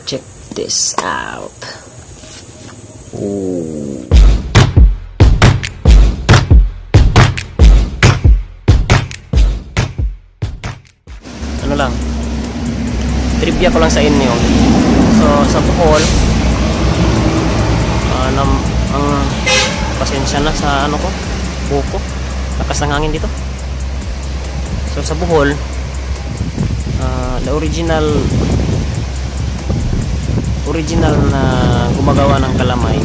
Check this out. Ooh. Ano lang, trivia ko lang sa inyo. So sa Bohol, ang pasensya na sa ano ko, buko, lakas ng hangin dito. So sa Bohol, the original na gumagawa ng kalamay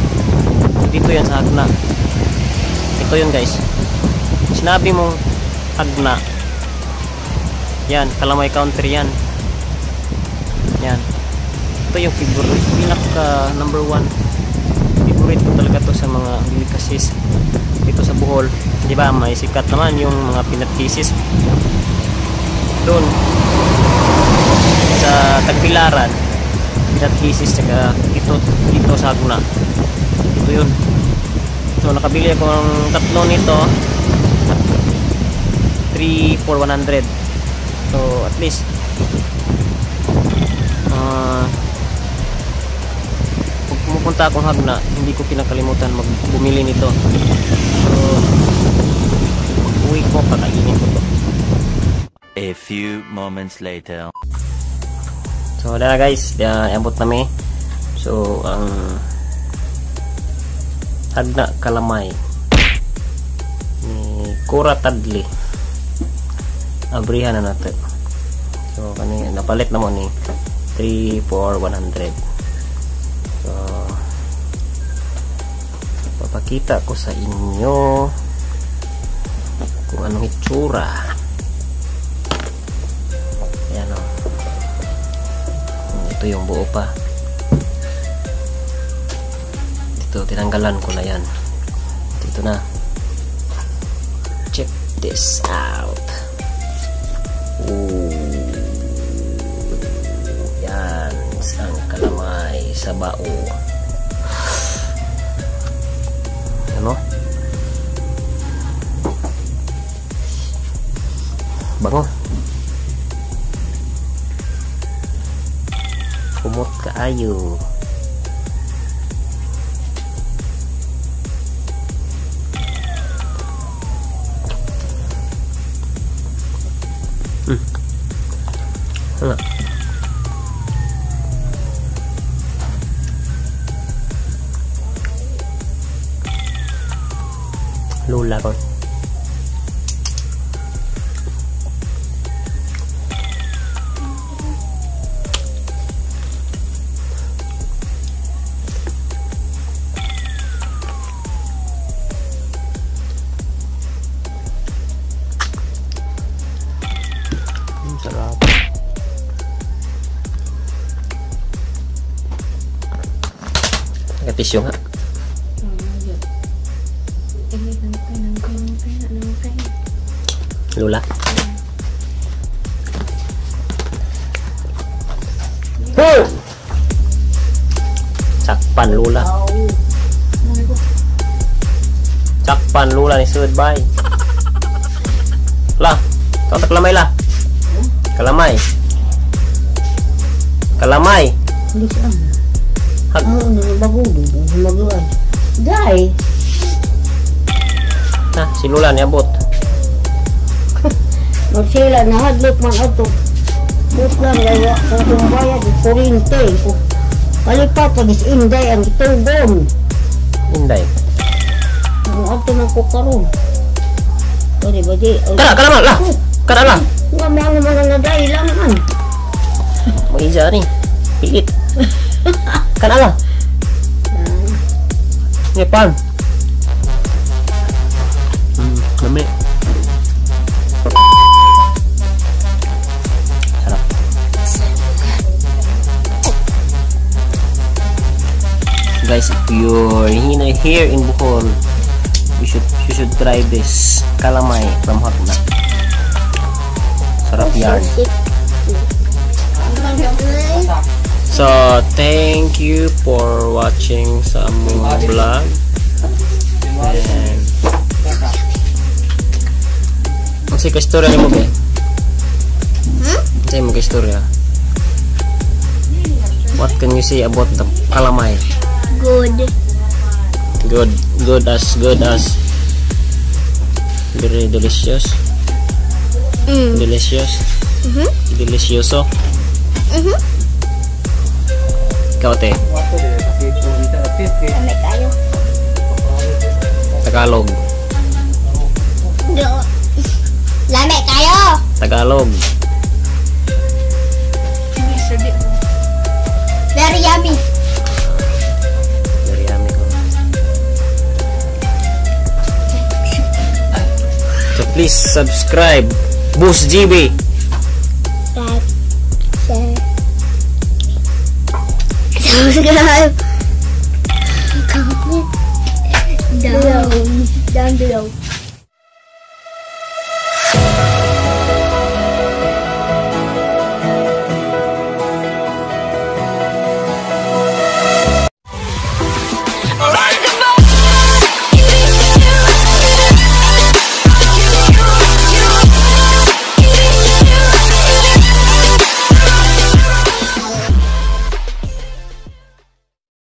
dito yan sa Agna. Ito yun guys, sinabi mong Agna, yan, Kalamay Country yan. Yan, ito yung favorite, pinaka number 1 favorite ko talaga to sa mga delicacies dito sa Bohol. Diba may sikat naman yung mga peanut kisses doon sa Tagbilaran, peanut kisses, tsaka dito sa Agna. Ito yun. So nakabili ako ng tatlo nito, 3 for 100. So at least pag pumupunta akong Agna, hindi ko pinakalimutan bumili nito. So uwi ko, kakainin ko to. A few moments later. So wala na guys, abot nami. So ang Agna Kalamay ni Kura Tadli, abrihan na natin. So kanina napalit na mo ni 3 for 100. So papakita ko sa inyo kung anong itsura. Ayan o, ito yung buo pa. Dito tinanggalan ko na yan. Dito na. Check this out. Ooh. Yan ang kalamay sa bao. Ano? Bango. Kumot kaayo. Hala. Lula ko. Sarap. Tisyo nga. Lula. Sakpan Lula. Sakpan Lula ni sud bay. Lah, kau tak kalamay lah. Kalamay. Kalamay. Nah, si Lula ni abot. Magsila na hadlok man ato. Bus lang gaya sa tumbaya di kurinte ko. Kalipat pag is inday ang itubon. Inday. Ang ato man ko karon. Kani ba di? Kana lah. Kana lah. Nga mga mga naday lang man. Mo isa ni. Pilit. Kana lah. Ngepan. Lami. Sarap. Guys, if you're here in Bohol, you should try this kalamay from Agna. Sarap yan. So thank you for watching sa among vlog, and ang si kastorya ni mo ba? Sa mo kastorya. What can you say about the calamay? Good. Good as very delicious. Delicious. Delicioso. Ikaw, te. Lami kayo. Tagalog. Lami kayo. Tagalog. Very yummy. Very yummy ko. So please subscribe. Boost GB. Like, share, subscribe, comment down below.